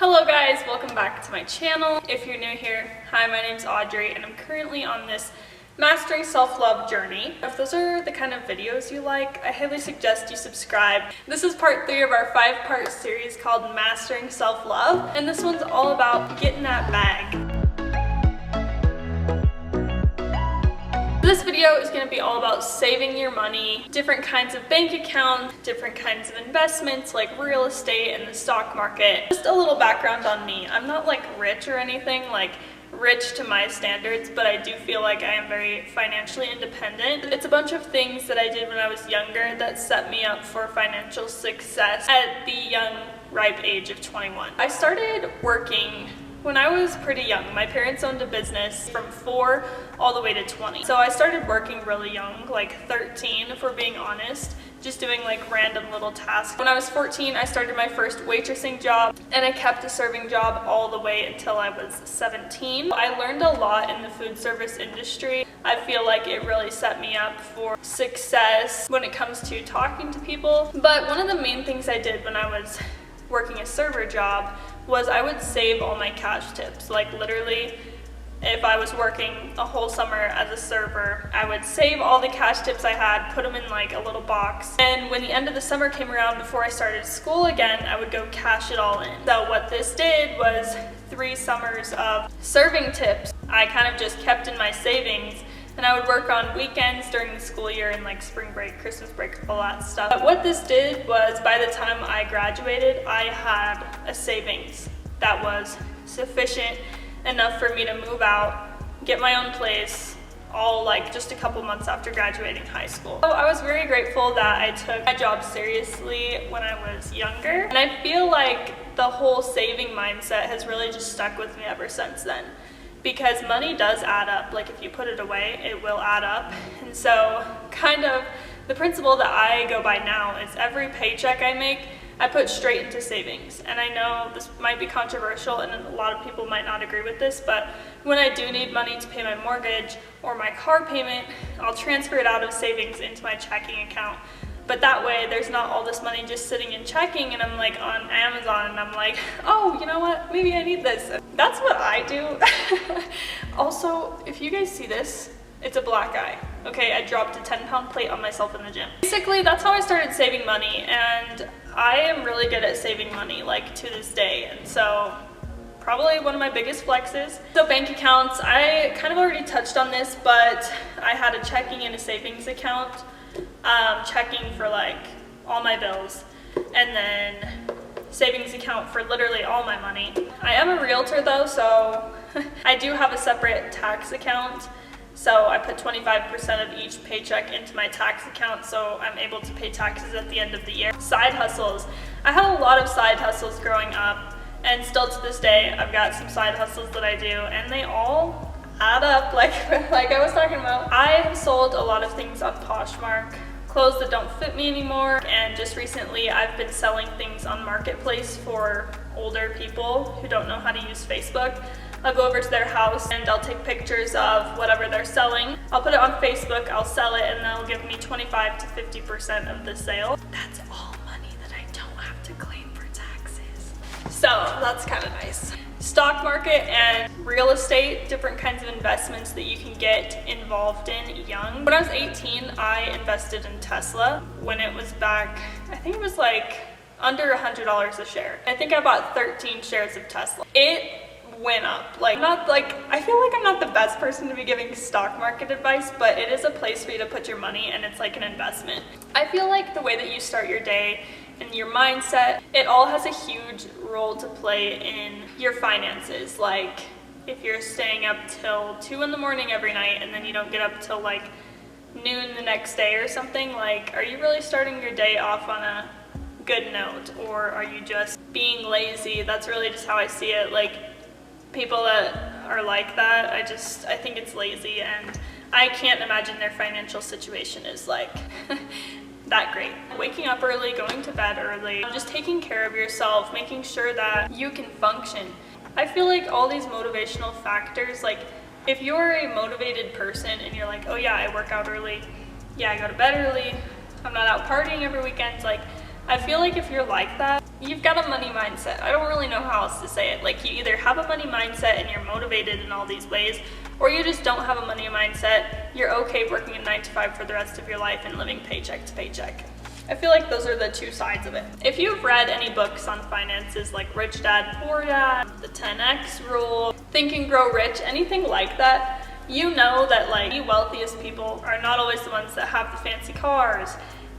Hello guys, welcome back to my channel. If you're new here, hi, my name's Audrey and I'm currently on this mastering self-love journey. If those are the kind of videos you like, I highly suggest you subscribe. This is part 3 of our 5-part series called Mastering Self-Love, and this one's all about getting that bag. This video is going to be all about saving your money, different kinds of bank accounts, different kinds of investments like real estate and the stock market. Just a little background on me. I'm not like rich or anything, like rich to my standards, but I do feel like I am very financially independent. It's a bunch of things that I did when I was younger that set me up for financial success at the young, ripe age of 21. I started working when I was pretty young. My parents owned a business from 4 all the way to 20. So I started working really young, like 13 if we're being honest, just doing like random little tasks. When I was 14, I started my first waitressing job, and I kept a serving job all the way until I was 17. I learned a lot in the food service industry. I feel like it really set me up for success when it comes to talking to people. But one of the main things I did when I was working a server job was I would save all my cash tips. Like literally, if I was working a whole summer as a server, I would save all the cash tips I had, put them in like a little box, and when the end of the summer came around before I started school again, I would go cash it all in. So what this did was 3 summers of serving tips I kind of just kept in my savings, and I would work on weekends during the school year and like spring break, Christmas break, all that stuff. But what this did was by the time I graduated, I had a savings that was sufficient enough for me to move out, get my own place, all like just a couple months after graduating high school. So I was very grateful that I took my job seriously when I was younger, and I feel like the whole saving mindset has really just stuck with me ever since then. Because money does add up. Like if you put it away, it will add up. And so kind of the principle that I go by now is every paycheck I make, I put straight into savings. And I know this might be controversial and a lot of people might not agree with this, but when I do need money to pay my mortgage or my car payment, I'll transfer it out of savings into my checking account. But that way, there's not all this money just sitting in checking and I'm like on Amazon and I'm like, oh, you know what? Maybe I need this. That's what I do. Also, if you guys see this, it's a black eye. Okay, I dropped a 10-pound plate on myself in the gym. Basically, that's how I started saving money, and I am really good at saving money, like to this day. And so probably one of my biggest flexes. So bank accounts, I kind of already touched on this, but I had a checking and a savings account. Checking for like all my bills, and then savings account for literally all my money. I am a realtor though, so I do have a separate tax account. So I put 25% of each paycheck into my tax account, so I'm able to pay taxes at the end of the year. Side hustles. I had a lot of side hustles growing up, and still to this day, I've got some side hustles that I do, and they all add up like I was talking about. I have sold a lot of things on Poshmark, clothes that don't fit me anymore, and just recently I've been selling things on Marketplace for older people who don't know how to use Facebook. I'll go over to their house and I'll take pictures of whatever they're selling. I'll put it on Facebook, I'll sell it, and they'll give me 25 to 50% of the sale. That's all money that I don't have to claim for taxes. So that's kind of nice. Stock market and real estate, different kinds of investments that you can get involved in young. When I was 18, I invested in Tesla when it was back, I think it was like under $100 a share. I think I bought 13 shares of Tesla. It went up. I feel like I'm not the best person to be giving stock market advice, but it is a place for you to put your money, and it's like an investment. I feel like the way that you start your day and your mindset, it all has a huge role to play in your finances. Like if you're staying up till 2 in the morning every night and then you don't get up till like noon the next day or something, like are you really starting your day off on a good note, or are you just being lazy? That's really just how I see it. Like people that are like that, I think it's lazy, and I can't imagine their financial situation is like that great. Waking up early, going to bed early, just taking care of yourself, making sure that you can function. I feel like all these motivational factors, like if you're a motivated person and you're like, oh yeah, I work out early, yeah, I go to bed early, I'm not out partying every weekend, like I feel like if you're like that, you've got a money mindset. I don't really know how else to say it. Like, you either have a money mindset and you're motivated in all these ways, or you just don't have a money mindset. You're okay working a 9 to 5 for the rest of your life and living paycheck to paycheck. I feel like those are the two sides of it. If you've read any books on finances like Rich Dad, Poor Dad, the 10X Rule, Think and Grow Rich, anything like that, you know that like the wealthiest people are not always the ones that have the fancy cars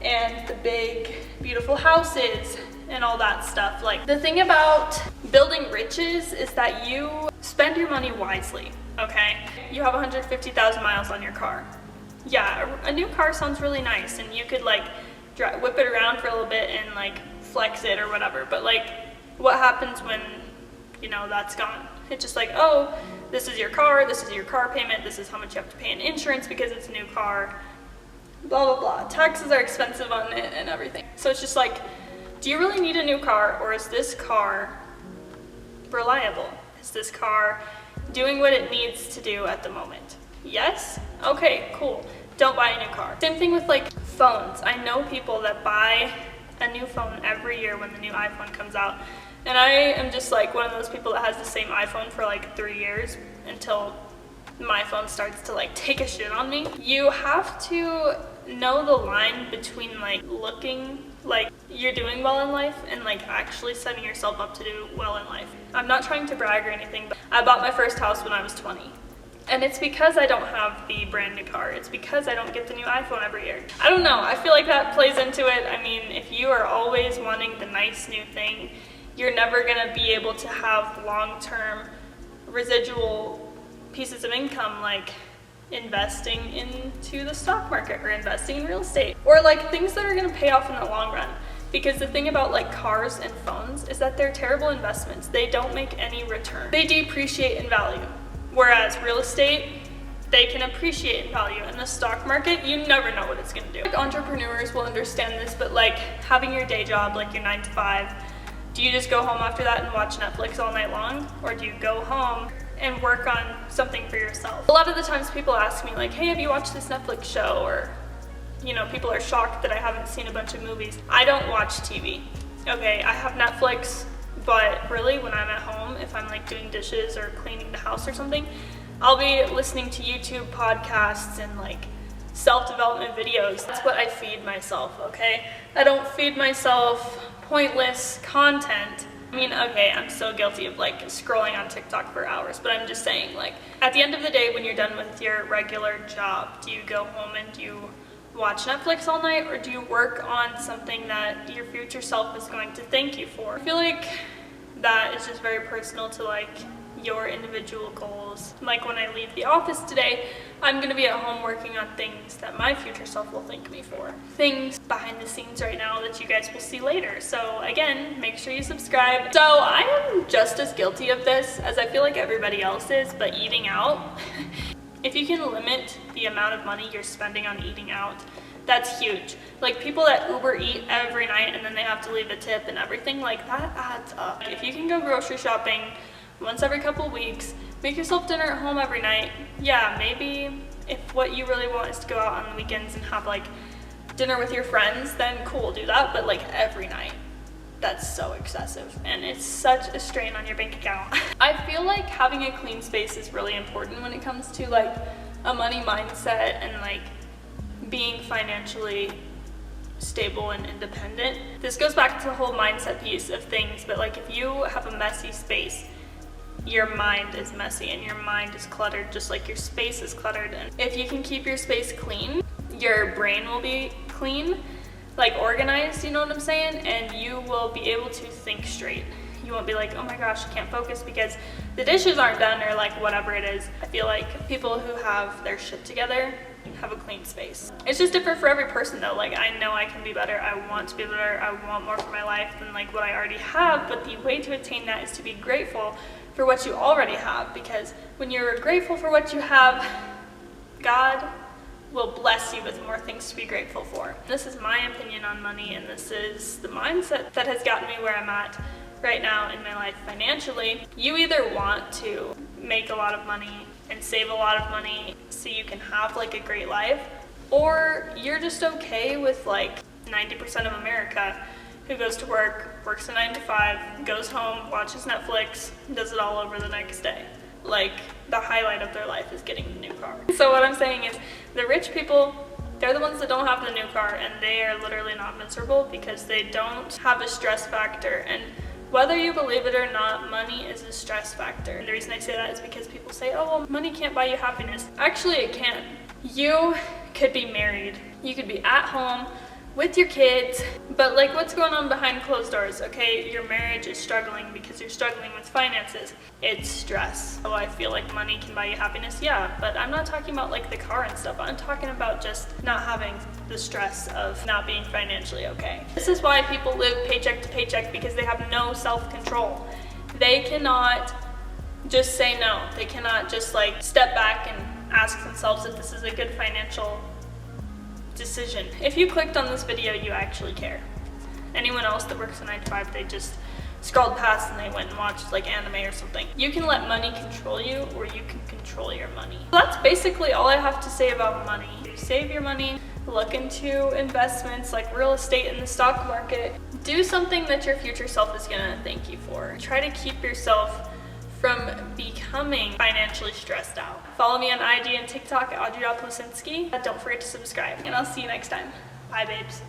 and the big, beautiful houses and all that stuff. Like, the thing about building riches is that you spend your money wisely, okay? You have 150,000 miles on your car. Yeah, a new car sounds really nice, and you could like whip it around for a little bit and like flex it or whatever, but like, what happens when, you know, that's gone? It's just like, oh, this is your car payment, this is how much you have to pay in insurance because it's a new car, blah blah blah. Taxes are expensive on it and everything. So it's just like, do you really need a new car, or is this car reliable? Is this car doing what it needs to do at the moment? Yes? Okay, cool. Don't buy a new car. Same thing with like phones. I know people that buy a new phone every year when the new iPhone comes out. And I am just like one of those people that has the same iPhone for like 3 years until my phone starts to like take a shit on me. You have to know the line between like looking like you're doing well in life and like actually setting yourself up to do well in life. I'm not trying to brag or anything, but I bought my first house when I was 20. And it's because I don't have the brand new car. It's because I don't get the new iPhone every year. I don't know, I feel like that plays into it. I mean, if you are always wanting the nice new thing, you're never gonna be able to have long-term residual pieces of income, like investing into the stock market or investing in real estate, or like things that are gonna pay off in the long run. Because the thing about like cars and phones is that they're terrible investments. They don't make any return. They depreciate in value. Whereas real estate, they can appreciate in value. In the stock market, you never know what it's gonna do. Like, entrepreneurs will understand this, but like having your day job, like your 9 to 5, do you just go home after that and watch Netflix all night long? Or do you go home and work on something for yourself? A lot of the times people ask me like, hey, have you watched this Netflix show? Or, you know, people are shocked that I haven't seen a bunch of movies. I don't watch TV. Okay, I have Netflix, but really when I'm at home, if I'm like doing dishes or cleaning the house or something, I'll be listening to YouTube podcasts and like self-development videos. That's what I feed myself, okay? I don't feed myself pointless content. I mean, okay, I'm so guilty of like scrolling on TikTok for hours, but I'm just saying, like, at the end of the day, when you're done with your regular job, do you go home and do you watch Netflix all night, or do you work on something that your future self is going to thank you for? I feel like that is just very personal to like your individual goals. Like when I leave the office today, I'm gonna be at home working on things that my future self will thank me for. Things behind the scenes right now that you guys will see later. So again, make sure you subscribe. So I am just as guilty of this as I feel like everybody else is, but eating out. If you can limit the amount of money you're spending on eating out, that's huge. Like people that Uber eat every night and then they have to leave a tip and everything, like that adds up. If you can go grocery shopping once every couple weeks, make yourself dinner at home every night. Yeah, maybe if what you really want is to go out on the weekends and have like dinner with your friends, then cool, do that. But like every night, that's so excessive and it's such a strain on your bank account. I feel like having a clean space is really important when it comes to like a money mindset and like being financially stable and independent. This goes back to the whole mindset piece of things, but like if you have a messy space, your mind is messy and your mind is cluttered just like your space is cluttered. And if you can keep your space clean, your brain will be clean, like organized, you know what I'm saying? And you will be able to think straight. You won't be like, oh my gosh, I can't focus because the dishes aren't done or like whatever it is. I feel like people who have their shit together have a clean space. It's just different for every person though. Like I know I can be better, I want to be better, I want more for my life than like what I already have, but the way to attain that is to be grateful for what you already have, because when you're grateful for what you have, God will bless you with more things to be grateful for. This is my opinion on money, and this is the mindset that has gotten me where I'm at right now in my life financially. You either want to make a lot of money and save a lot of money so you can have like a great life, or you're just okay with like 90% of America who goes to work, works a 9 to 5, goes home, watches Netflix, does it all over the next day. Like, the highlight of their life is getting the new car. So what I'm saying is, the rich people, they're the ones that don't have the new car, and they are literally not miserable because they don't have a stress factor. And whether you believe it or not, money is a stress factor. And the reason I say that is because people say, oh, well, money can't buy you happiness. Actually, it can. You could be married. You could be at home with your kids, but like, what's going on behind closed doors? Okay, your marriage is struggling because you're struggling with finances. It's stress. Oh, I feel like money can buy you happiness. Yeah, but I'm not talking about like the car and stuff. I'm talking about just not having the stress of not being financially okay. This is why people live paycheck to paycheck, because they have no self-control. They cannot just say no. They cannot just like step back and ask themselves if this is a good financial decision. If you clicked on this video, you actually care. Anyone else that works a 9 to 5, they just scrolled past and they went and watched like anime or something. You can let money control you, or you can control your money. So that's basically all I have to say about money. You save your money, look into investments like real estate and the stock market. Do something that your future self is gonna thank you for. Try to keep yourself from becoming financially stressed out. Follow me on IG and TikTok at Audrey.Plasinski. Don't forget to subscribe, and I'll see you next time. Bye, babes.